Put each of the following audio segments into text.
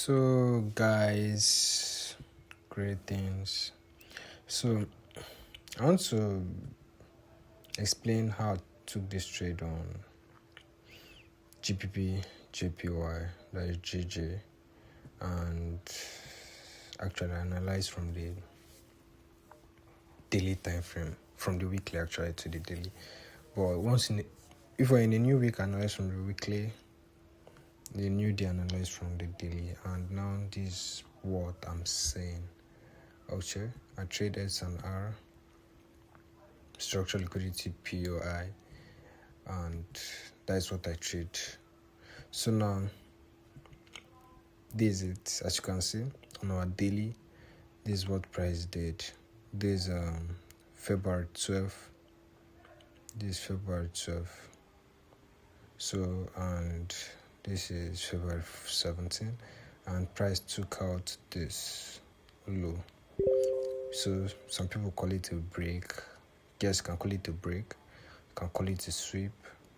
So, guys, greetings. So, I want to explain how I took this trade on GPP, JPY, that is GJ, and actually analyze from the daily time frame, from the weekly actually to the daily. But if we're in a new week, analyze from the weekly, the new day analyze from the daily, and now this is what I'm saying. Okay, I traded S&R, structural liquidity POI, and that's what I trade. So now this is it. As you can see on our daily, this is what price did. This February 12th. This is February 12th. So and this is February 17th, and price took out this low. So some people call it a break. Yes, can call it a break. You can call it a sweep.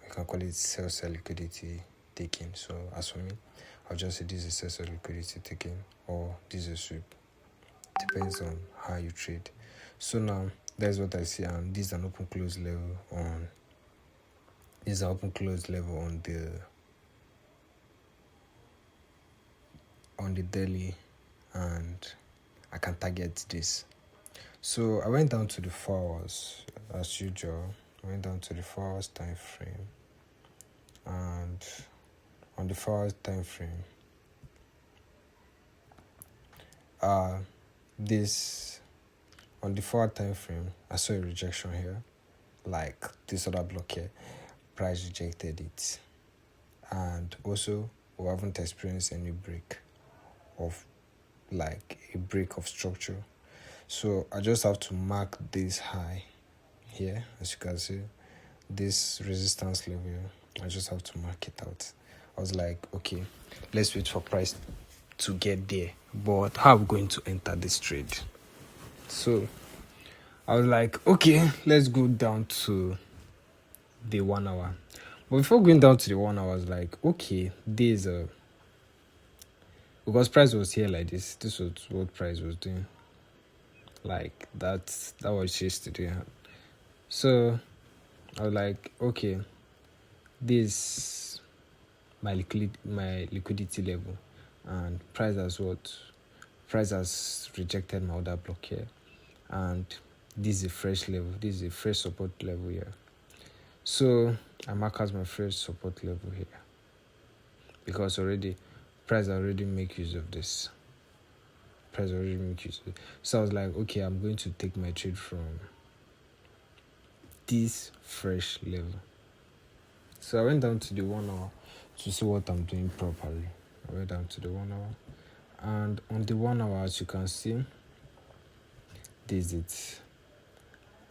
You can call it sell liquidity taking. So as for me, I'll just say this is sell liquidity taking or this is a sweep. Depends on how you trade. So now that's what I see, and this is an open close level on. This is an open close level on the daily, and I can target this. So I went down to the 4 hours as usual. I went down to the 4 hours time frame, and on the 4 hours time frame, this on the 4 hour time frame, I saw a rejection here, like this other block here. Price rejected it, and also we haven't experienced any break of structure. So I just have to mark this high here, as you can see, this resistance level here. I just have to mark it out. I was like, okay, let's wait for price to get there, but how are we going to enter this trade? So I was like, okay, let's go down to the 1 hour. But before going down to the 1 hour, I was like, okay, there's because price was here like this was what price was doing, like that was yesterday. So I was like, okay, this my liquidity level, and price has rejected my other block here, and this is a fresh level, this is a fresh support level here. So I mark as my fresh support level here, because price already make use of this. So I was like, okay, I'm going to take my trade from this fresh level. So I went down to the 1 hour to see what I'm doing properly. I went down to the 1 hour, and on the 1 hour, as you can see, this is it.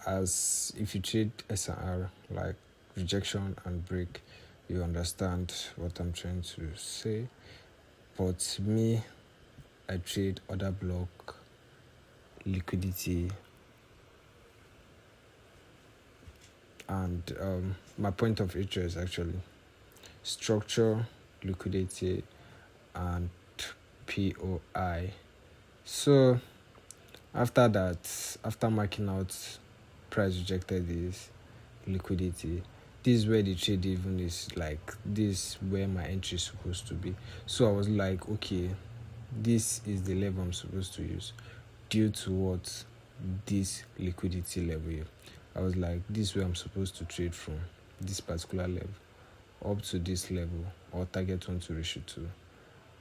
As if you trade S&R, like rejection and break, you understand what I'm trying to say. But me, I trade other block liquidity, and my point of interest actually structure, liquidity, and POI. So after that, after marking out price rejected this liquidity, this is where the trade even is, like this where my entry is supposed to be. So I was like, okay, this is the level I'm supposed to use due to what this liquidity level here. I was like, this is where I'm supposed to trade from, this particular level up to this level, or target 1 to ratio 2,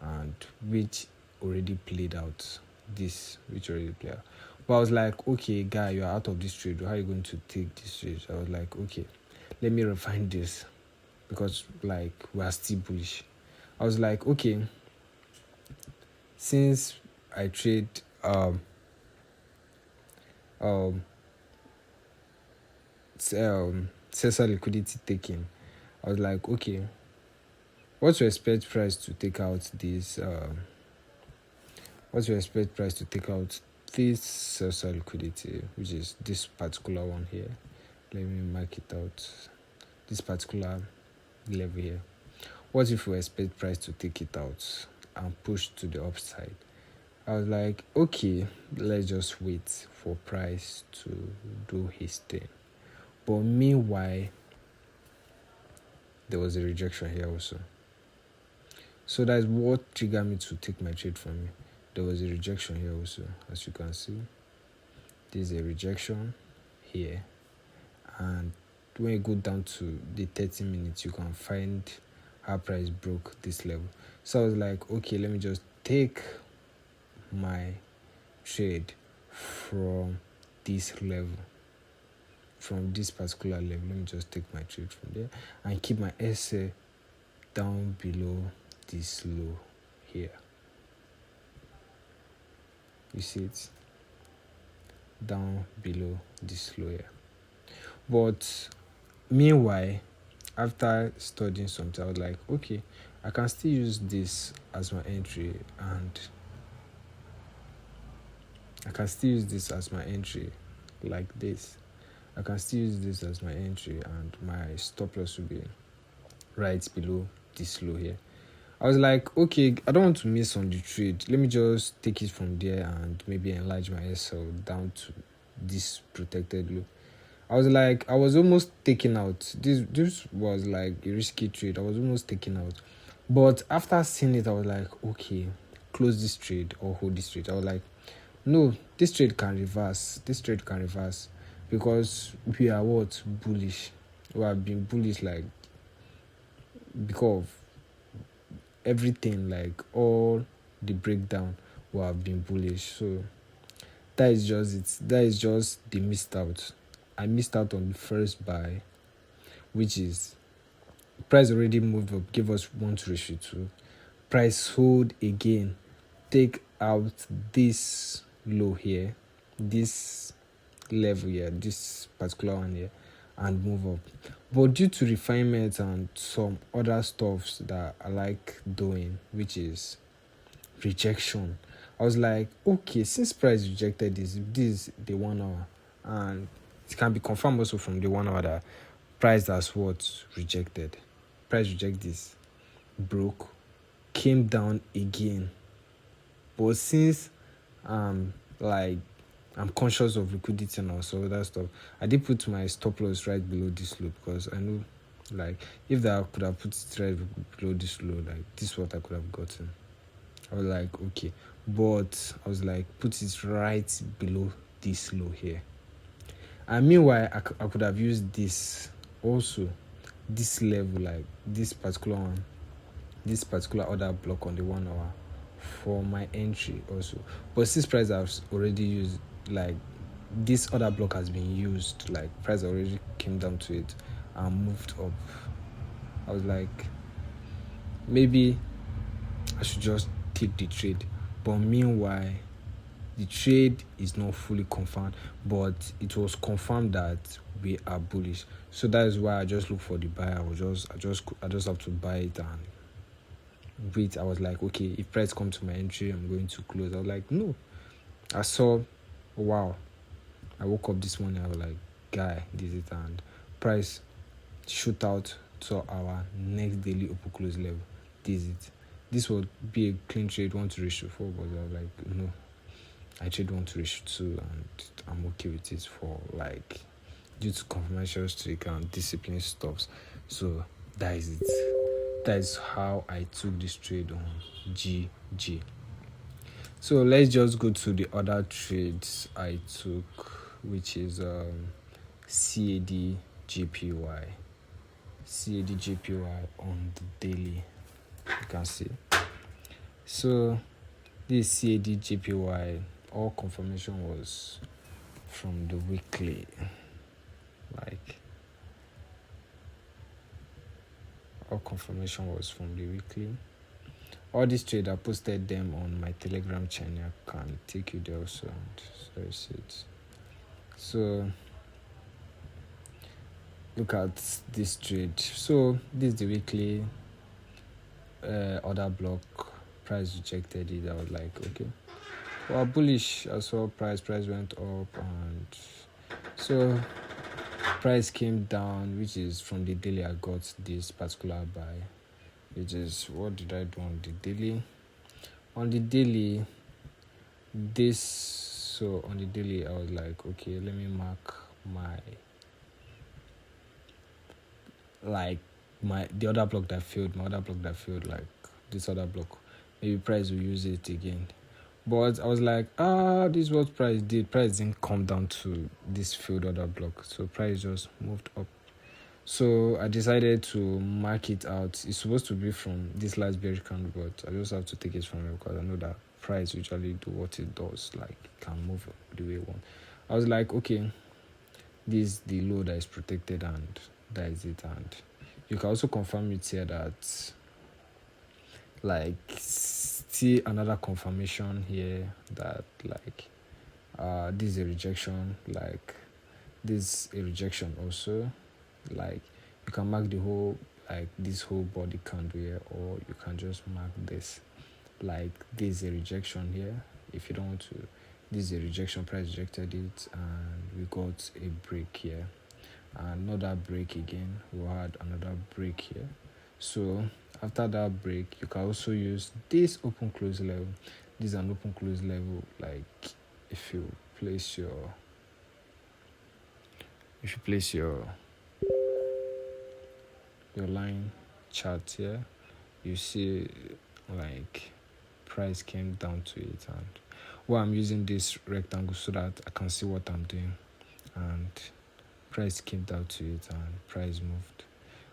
and which already played out. But I was like, okay, guy, you're out of this trade. How are you going to take this trade? I was like, okay, let me refine this, because like we are still bullish. I was like, okay, since I trade Cesar liquidity taking, I was like, okay, what to expect price to take out this Cesar liquidity, which is this particular one here. Let me mark it out, this particular level here. What if we expect price to take it out? and pushed to the upside. I was like, okay, let's just wait for price to do his thing. But meanwhile, there was a rejection here also. So that's what triggered me to take my trade from me. There was a rejection here also, as you can see. There's a rejection here. And when you go down to the 30 minutes, you can find how price broke this level. So I was like, okay, let me just take my trade from this level, from this particular level. Let me just take my trade from there and keep my SA down below this low here. You see it? Down below this low here. But meanwhile, after studying something, I was like, okay, I can still use this as my entry, and I can still use this as my entry like this. I can still use this as my entry, and my stop loss will be right below this low here. I was like, okay, I don't want to miss on the trade. Let me just take it from there and maybe enlarge my SL down to this protected low. I was like, I was almost taking out. This was like a risky trade. I was almost taking out. But after seeing it, I was like, okay, close this trade or hold this trade. I was like, no, this trade can reverse. This trade can reverse because we are what? Bullish. We have been bullish like because of everything, like all the breakdown, we have been bullish. So that is just it. That is just the missed out. I missed out on the first buy, which is price already moved up, give us 1:2. Price hold again, take out this low here, this level here, this particular one here, and move up. But due to refinement and some other stuffs that I like doing, which is rejection, I was like, okay, since price rejected this is the 1 hour, and it can be confirmed also from the 1 hour that price that's what rejected. Price reject this, broke, came down again. But since like I'm conscious of liquidity and also that stuff, I did put my stop loss right below this low because I know, like, if that I could have put it right below this low, like this is what I could have gotten. I was like, okay, but I was like, put it right below this low here. And meanwhile, I could have used this also, this level, like this particular one, this particular order block on the 1 hour for my entry also. But since price has already used, like this other block has been used, like price already came down to it and moved up, I was like, maybe I should just take the trade. But meanwhile, the trade is not fully confirmed, but it was confirmed that we are bullish. So that is why I just look for the buy. I just have to buy it and wait. I was like, okay, if price comes to my entry, I'm going to close. I was like, no. I saw, wow. I woke up this morning, I was like, guy, this is it, and price shoot out to our next daily open close level. This is it. This would be a clean trade 1:4, but I was like, no. I trade 1:2 and I'm okay with it for like due to confirmation streak and discipline stops. So that is it. That is how I took this trade on GG. So let's just go to the other trades I took, which is CAD JPY. CAD JPY on the daily. You can see. So this CAD JPY, all confirmation was from the weekly. Like all confirmation was from the weekly. All these trades I posted them on my Telegram channel. I can take you there also and see it. So look at this trade. So this is the weekly order block. Price rejected it. I was like, okay, well, bullish. I saw price went up, and so price came down, which is from the daily I got this particular buy, which is, what did I do on the daily? on the daily, on the daily I was like, okay, let me mark the other block that failed, like this other block. Maybe price will use it again. But I was like, this is what price did. Price didn't come down to this failed other block. So price just moved up. So I decided to mark it out. It's supposed to be from this last bearish candle, but I just have to take it from it because I know that price usually do what it does. Like, it can move the way it wants. I was like, okay, this is the low that is protected and that is it. And you can also confirm it here that, like, see another confirmation here that, like, this is a rejection, like this is a rejection also. Like, you can mark the whole, like this whole body candle here, or you can just mark this, like this is a rejection here. If you don't want to, this is a rejection, price rejected it, and we got a break here, another break again, we had another break here. So after that break, you can also use this open close level. This is an open close level. Like, if you place your line chart here, you see, like, price came down to it, and I'm using this rectangle so that I can see what I'm doing, and price came down to it and price moved.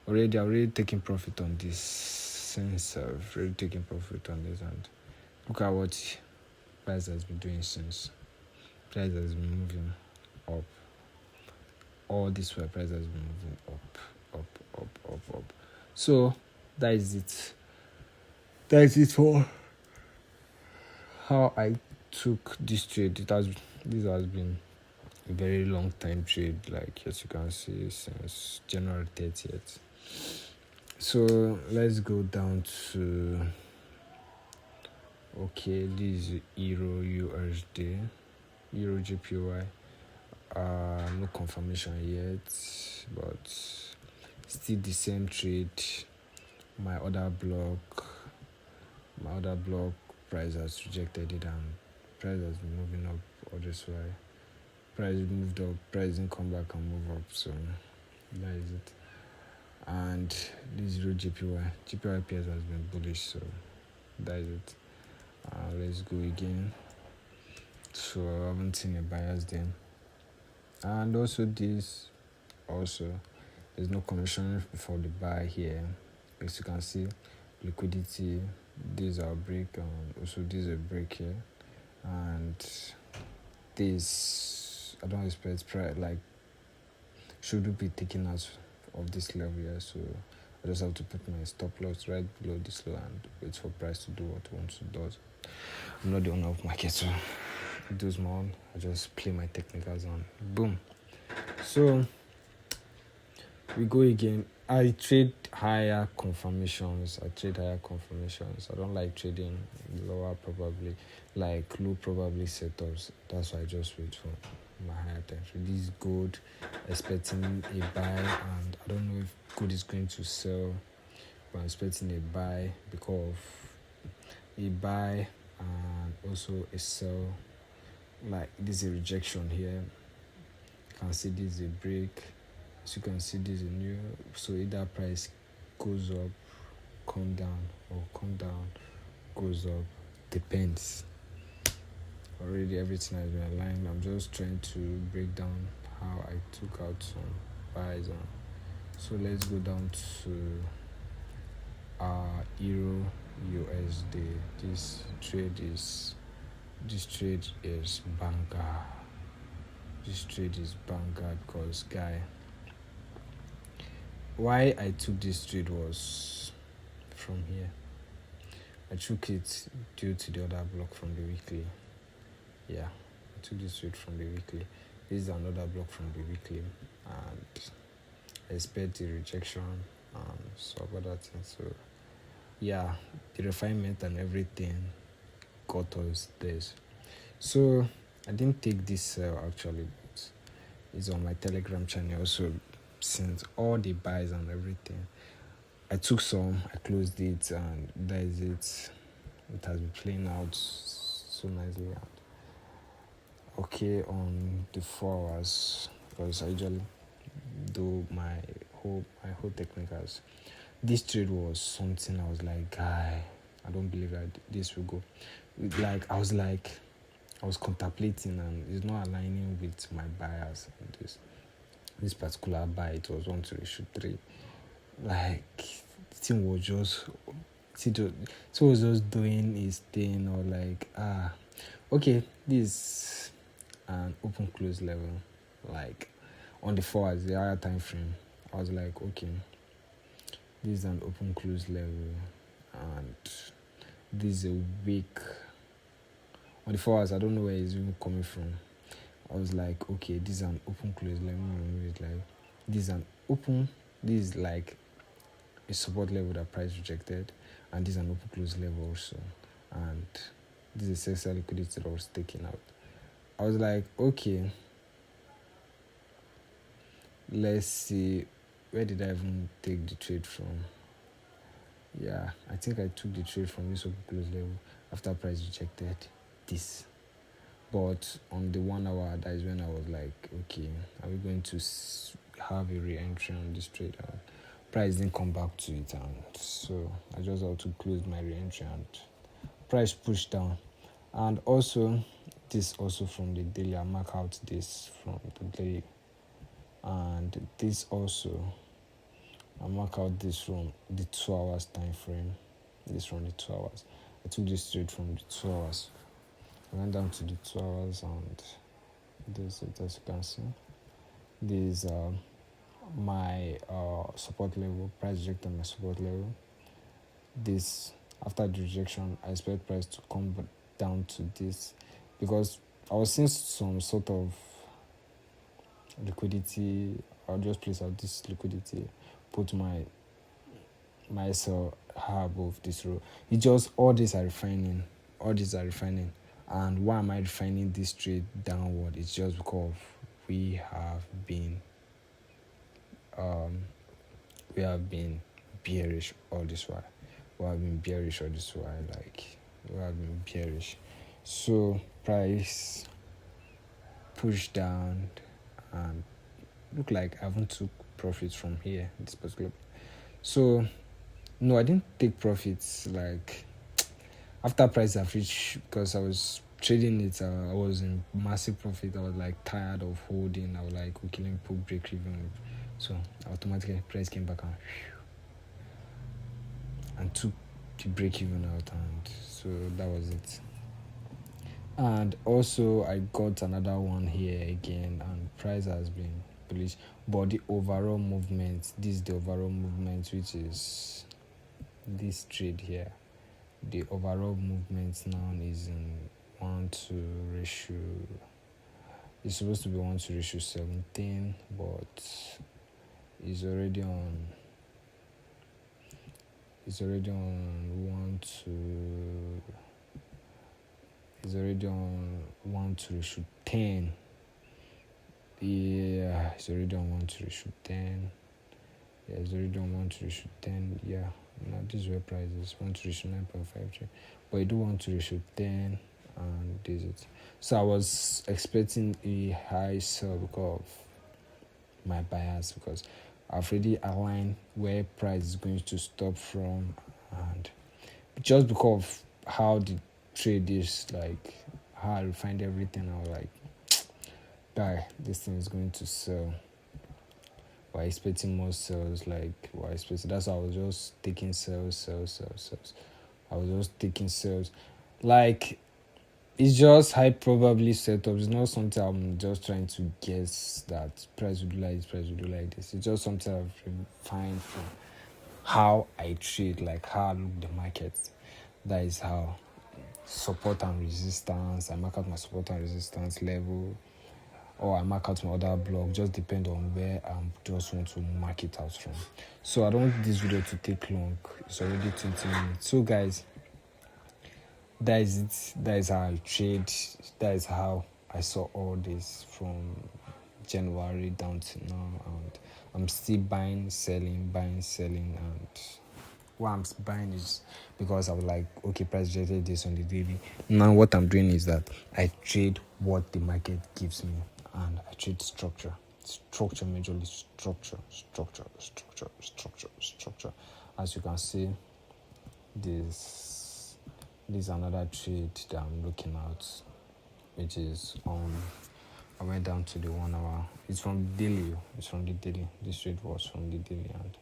Already taking profit on this, since I've already taken profit on this, and look at what price has been doing since. Price has been moving up. All this way, price has been moving up. So that is it. That is it for how I took this trade. This has been a very long time trade, like, as you can see, since January 30th. So let's go down to, okay, this is Euro USD, Euro JPY. No confirmation yet, but still the same trade. My other block price has rejected it, and price has been moving up all this way. Price moved up, price didn't come back and move up, so that is it. And this Euro JPY pairs has been bullish, so that is it. Let's go again. So I haven't seen a bias then. And also there's no commission for the buy here. As you can see, liquidity, this is our break, and also this is a break here, and this, I don't expect price, like, should be taken out of this level here, so I just have to put my stop loss right below this low and wait for price to do what it wants to do. I'm not the owner of market, so it does my own. I just play my technicals and boom. So we go again. I trade higher confirmations. I don't like trading lower probably, like low probably setups. That's why I just wait for my higher time. So this is gold, expecting a buy, and I don't know if gold is going to sell, but I'm expecting a buy because of a buy and also a sell. Like, this is a rejection here. You can see this is a break. As you can see, this is a new, so either price goes up, come down, or come down, goes up, depends. Already everything has been aligned. I'm just trying to break down how I took out some buys on. So let's go down to Euro USD. This trade is banger. This trade is banger because, guy, why I took this trade was from here. I took it due to the other block from the weekly. Yeah, I took this trade from the weekly. This is another block from the weekly, and I expect the rejection and some other things. So yeah, the refinement and everything got us this. So I didn't take this sell actually, but it's on my Telegram channel. So since all the buys and everything, I took some, I closed it, and that is it. it has been playing out so nicely. Okay, on the 4 hours, because I usually do my whole technicals. This trade was something I was like, guy, I don't believe that this will go. Like I was contemplating, and it's not aligning with my bias. And this particular buy, it was 1 to 3. Like the thing was just, so was just doing his thing, or like okay, this an open close level, like on the 4 hours, the higher time frame. I was like, okay, this is an open close level, and this is a weak. On the 4 hours, I don't know where it's even coming from. I was like, okay, this is an open close. Let me remove it. Like this is an open. This is like a support level that price rejected, and this is an open close level also, and this is excess liquidity that was taken out. I was like, okay, let's see, where did I even take the trade from? Yeah, I think I took the trade from this open close level after price rejected this. But on the 1 hour, that is when I was like, okay, are we going to have a re-entry on this trade? Price didn't come back to it, and so I just had to close my re-entry, and price pushed down. And also, this also from the daily, I mark out this from the daily, and this also, I mark out this from the 2 hours time frame. This from the 2 hours. I took this trade from the 2 hours. I went down to the 2 hours, and this, as you can see, this my support level. Price rejected my support level. This, after the rejection, I expect price to come down to this, because I was seeing some sort of liquidity. I'll just place out this liquidity, put my SL high above this row. It's just all these are refining. And why am I refining this trade downward? It's just because we have been bearish all this while. Like we have been bearish. So price pushed down, and look like I haven't took profits from here, this particular. So no, I didn't take profits. Like after price have reached, because I was trading it, I was in massive profit. I was like tired of holding. I was like, okay, let me put break even. So automatically price came back and took the break even out, and so that was it. And also I got another one here again, and price has been bullish, but the overall movement, this is the overall movement, which is this trade here. The overall movement now is in 1:ratio. It's supposed to be 1:17, but it's already on 1 to. It's already on 1:10. Yeah, it's already on 1:10. Yeah, it's already on 1:10. Yeah, now this is where price is 1:9.53. But you do 1:10, and this is it. So I was expecting a high sell because of my bias, because I've already aligned where price is going to stop from, and just because of how the trade is, like how I refined everything, I was like, guy, this thing is going to sell. We're expecting more sales, like we're expecting. That's why I was just taking sales. I was just taking sales. Like it's just high probably setup. It's not something I'm just trying to guess that price would do like this, price would do like this. It's just something I've refined from how I trade, like how I look the market. That is how support and resistance. I mark out my support and resistance level, or I mark out my other block. Just depend on where I just want to mark it out from. So I don't want this video to take long. It's already 20 minutes. So guys, that is it. That is how I trade. That is how I saw all this from January down to now, and I'm still buying, selling, and What I'm buying is because I was like, okay, price rejected this on the daily. Now what I'm doing is that I trade what the market gives me, and I trade structure. Structure, majorly structure. As you can see, this is another trade that I'm looking at, which is I went down to the 1 hour. It's from the daily. This trade was from the daily, and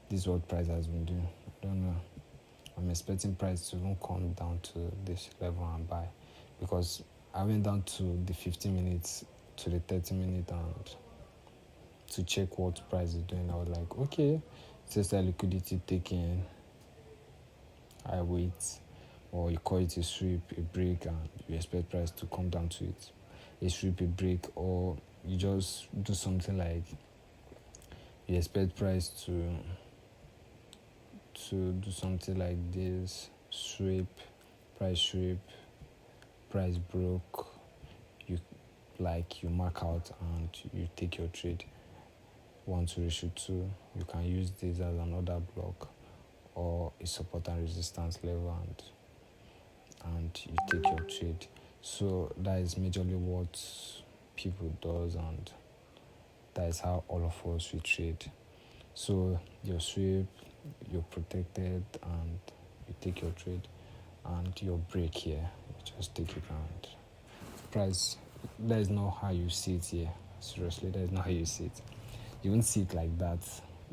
this is what price has been doing. I don't know. I'm expecting price to even come down to this level and buy, because I went down to the 15 minutes to the 30 minute and to check what price is doing. I was like, okay, it says that liquidity taking, I wait, or you call it a sweep, a break, and you expect price to come down to it. A sweep, a break, or you just do something like you expect price to do something like this: sweep, price broke, you mark out and you take your trade. 1 to ratio 2, you can use this as an order block or a support and resistance level, and you take your trade. So that is majorly what people does, and that is how all of us we trade. So your sweep, you're protected, and you take your trade, and your break here, you just take it. And price, that is not how you see it here. Seriously, that is not how you see it. You won't see it like that.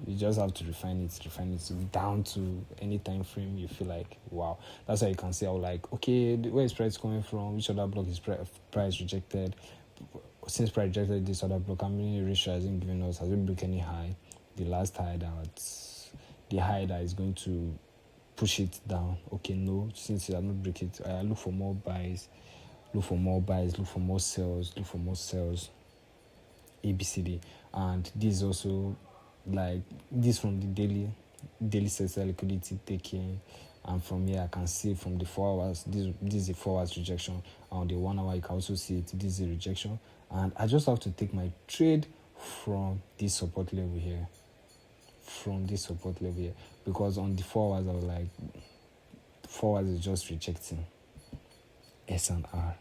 You just have to refine it down to any time frame you feel like, wow. That's how you can say, okay, where is price coming from? Which other block is price rejected? Since price rejected this other block, how many ratio has it given us? Has it broken any high? The last high the high that is going to push it down. Okay, no, since it has not break it, I look for more buys, look for more sales, ABCD. And this is also like this from the daily sector liquidity taking, and from here I can see from the 4 hours, this is a 4 hours rejection. On the 1 hour you can also see it, this is a rejection, and I just have to take my trade from this support level here, because on the 4 hours I was like, 4 hours is just rejecting S&R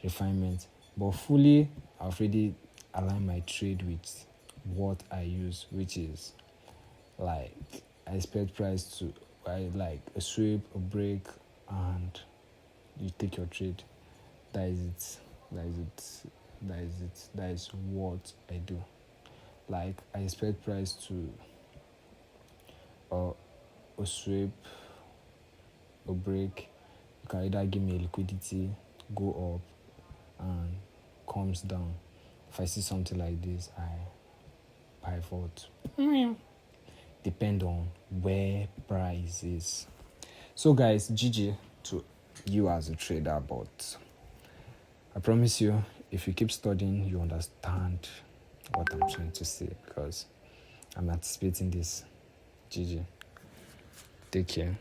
refinement, but fully I've already aligned my trade with what I use, which is like I expect price to like a sweep, a break, and you take your trade. That is what I do. Like I expect price to a sweep, a break. You can either give me a liquidity, go up and comes down. If I see something like this, I pivot. Depend on where price is. So guys, GG to you as a trader, but I promise you, if you keep studying, you understand what I'm trying to say, because I'm anticipating this. GG. Take care.